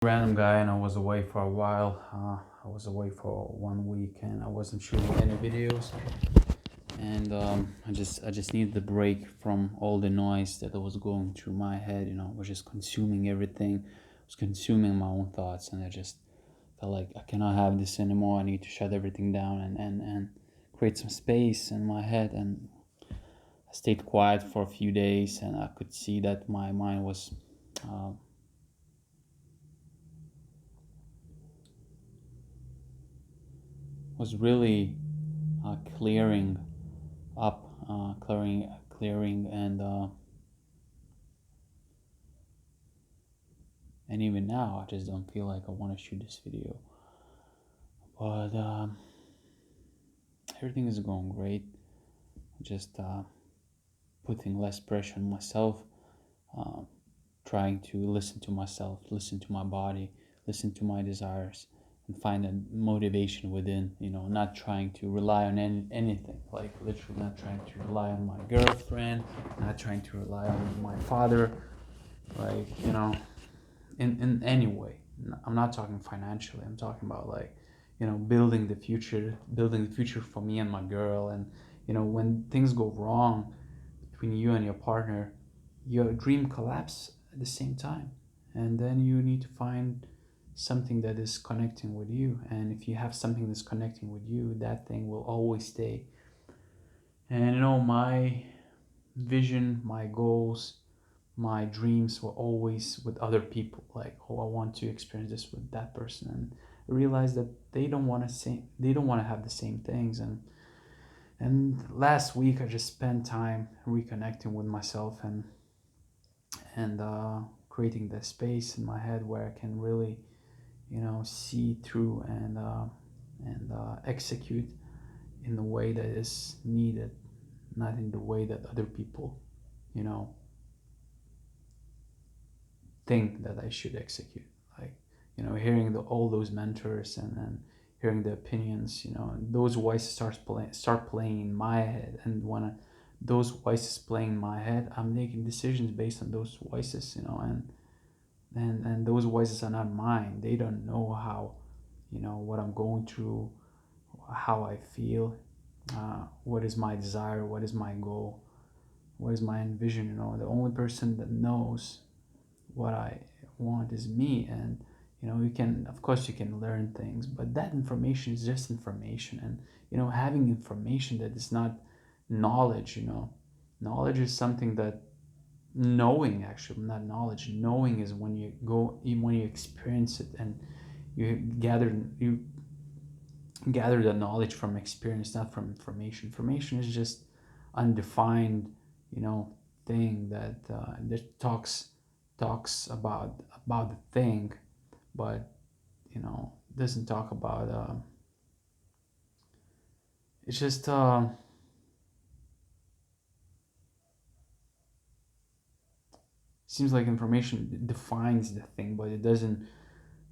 Random guy, and I was away for a while. I was away for 1 week and I wasn't shooting any videos. And I just needed the break from all the noise that was going through my head. I was just consuming everything. I was consuming my own thoughts, and I just felt like I cannot have this anymore. I need to shut everything down and create some space in my head. And I stayed quiet for a few days, and I could see that my mind uh, was really clearing up, clearing, and even now, I just don't feel like I want to shoot this video. But everything is going great. Just putting less pressure on myself, uh, trying to listen to myself, listen to my body, listen to my desires, and find a motivation within. Not trying to rely on anything. Like literally, not trying to rely on my girlfriend, not trying to rely on my father. Like in any way. I'm not talking financially. I'm talking about like, building the future for me and my girl. And when things go wrong between you and your partner, your dream collapse at the same time, and then you need to find something that is connecting with you. And if you have something that's connecting with you, that thing will always stay. And my vision, my goals, my dreams were always with other people. Like, oh, I want to experience this with that person, and I realized that they don't want to have the same things. And last week I just spent time reconnecting with myself, and creating the space in my head where I can really see through and execute in the way that is needed, not in the way that other people you know think that I should execute. Like, hearing all those mentors, and hearing the opinions, and those voices start playing in my head. And when those voices playing in my head, I'm making decisions based on those voices, and those voices are not mine. They don't know how, what I'm going through, how I feel, what is my desire, what is my goal, what is my envision. The only person that knows what I want is me. And you can, of course, you can learn things, but that information is just information. And having information that is not knowledge. Knowledge is something that knowing, actually, not knowledge. Knowing is when you when you experience it, and you gather the knowledge from experience, not from information. Information is just undefined, thing that talks about the thing, but doesn't talk about. It's just seems like information defines the thing, but it doesn't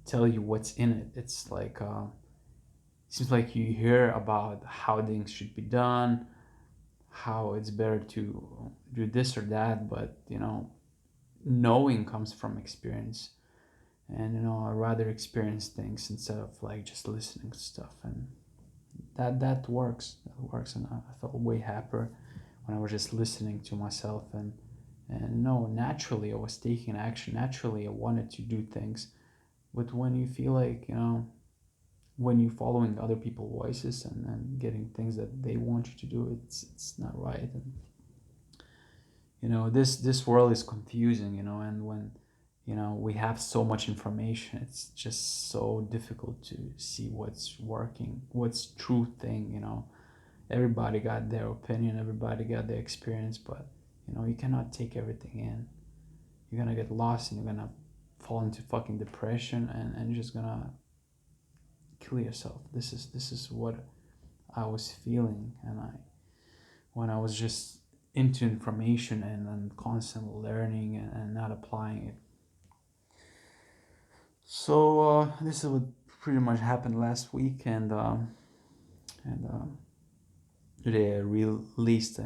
tell you what's in it. It's like seems like you hear about how things should be done, how it's better to do this or that, but knowing comes from experience. And I rather experience things instead of like just listening to stuff. And that works. And I felt way happier when I was just listening to myself. And no, naturally I was taking action. Naturally I wanted to do things. But when you feel like, when you're following other people's voices, and getting things that they want you to do, it's not right. And this world is confusing. And when we have so much information, it's just so difficult to see what's working, what's true thing. Everybody got their opinion, everybody got their experience, but you cannot take everything in. You're gonna get lost, and you're gonna fall into fucking depression, and you're just gonna kill yourself. This is what I was feeling. And when I was just into information, and constantly learning, and not applying it. So this is what pretty much happened last week. And today I released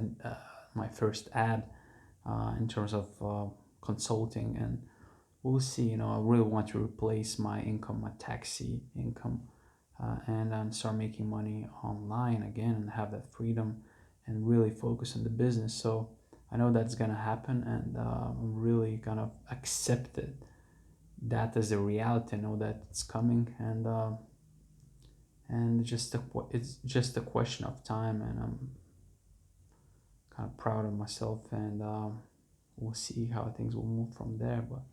my first ad in terms of consulting. And we'll see. I really want to replace my income, my taxi income, and start making money online again and have that freedom and really focus on the business. So I know that's gonna happen, and I'm really gonna accept it. That is a reality. I know that it's coming, and it's just a question of time. And I'm kind of proud of myself, and we'll see how things will move from there. But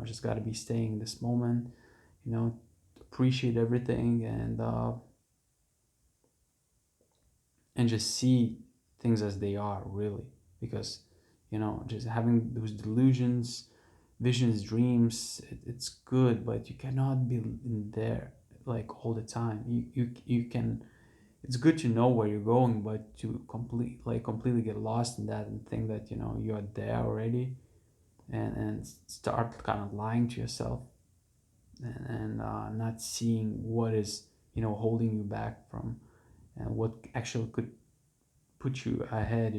I just got to be staying in this moment, appreciate everything, and just see things as they are, really. Because just having those delusions, visions, dreams, it's good, but you cannot be in there like all the time. You can, it's good to know where you're going, but to completely get lost in that and think that you are there already, and start kind of lying to yourself, and not seeing what is holding you back from, and what actually could put you ahead.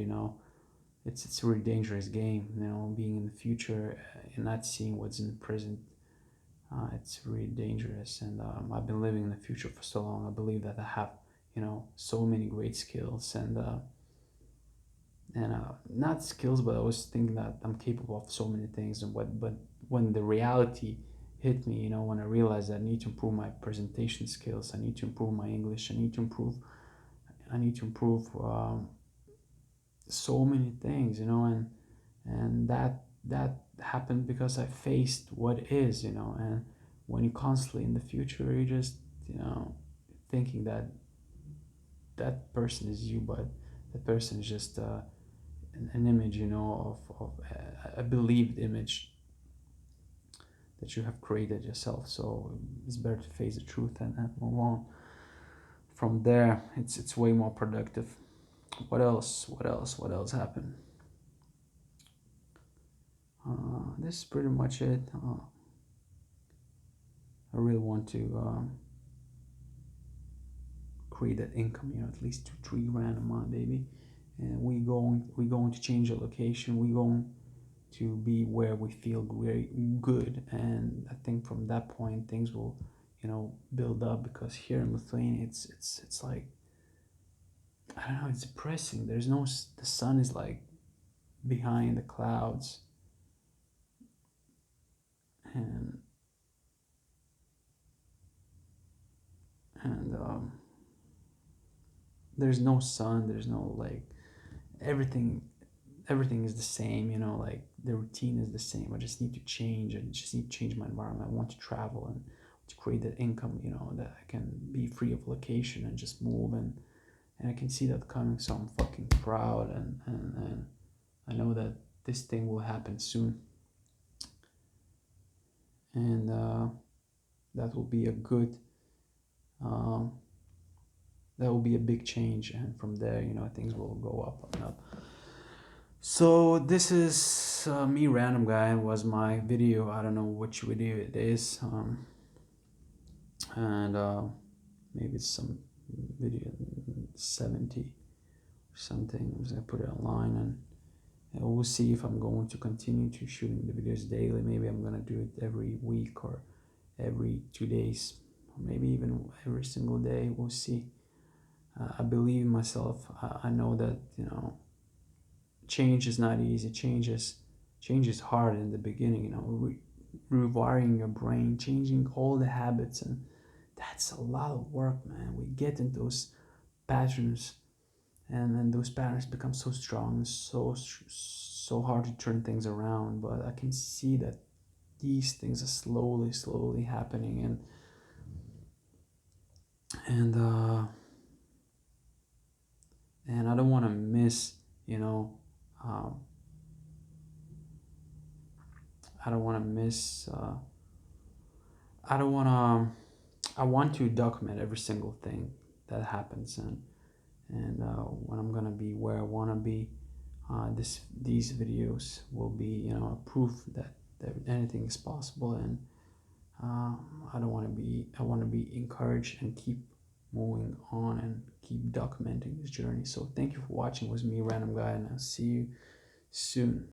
It's a really dangerous game, being in the future, and not seeing what's in the present. It's really dangerous, and I've been living in the future for so long. I believe that I have so many great skills, and not skills, but I was thinking that I'm capable of so many things. But when the reality hit me, when I realized that I need to improve my presentation skills, I need to improve my English, I need to improve so many things, and that happened because I faced what is, and when you're constantly in the future, you're just thinking that that person is you, but that person is just an image, of a believed image that you have created yourself. So it's better to face the truth and move on. From there, it's way more productive. What else? What else? What else happened? This is pretty much it. I really want to create that income, at least 2-3 grand a month, baby. And we going to change the location. We going to be where we feel very good, and I think from that point things will build up, because here in Lithuania it's like, I don't know, it's depressing. There's no the sun is like behind the clouds, and and there's no sun, there's no like, everything everything is the same, like the routine is the same. I just need to change, and just need to change my environment. I want to travel and to create that income, that I can be free of location and just move, and I can see that coming. So I'm fucking proud, and I know that this thing will happen soon, and that will be a good um, that will be a big change, and from there things will go up and up. So this is me, random guy, was my video. I don't know which video it is, and maybe it's some video 70 or something. I'm just gonna put it online, and we'll see if I'm going to continue to shooting the videos daily. Maybe I'm gonna do it every week, or every 2 days, or maybe even every single day. We'll see. I believe in myself. I know that change is not easy. Change is hard in the beginning. Rewiring your brain, changing all the habits, and that's a lot of work, man. We get into those patterns, and then those patterns become so strong, and so hard to turn things around. But I can see that these things are slowly happening, and and I don't want to miss, um, I don't want to miss. I don't want to. I want to document every single thing that happens, and when I'm gonna be where I wanna be, these videos will be a proof that anything is possible, and I don't want to be. I want to be encouraged and keep moving on and keep documenting this journey. So thank you for watching. It was me, random guy, and I'll see you soon.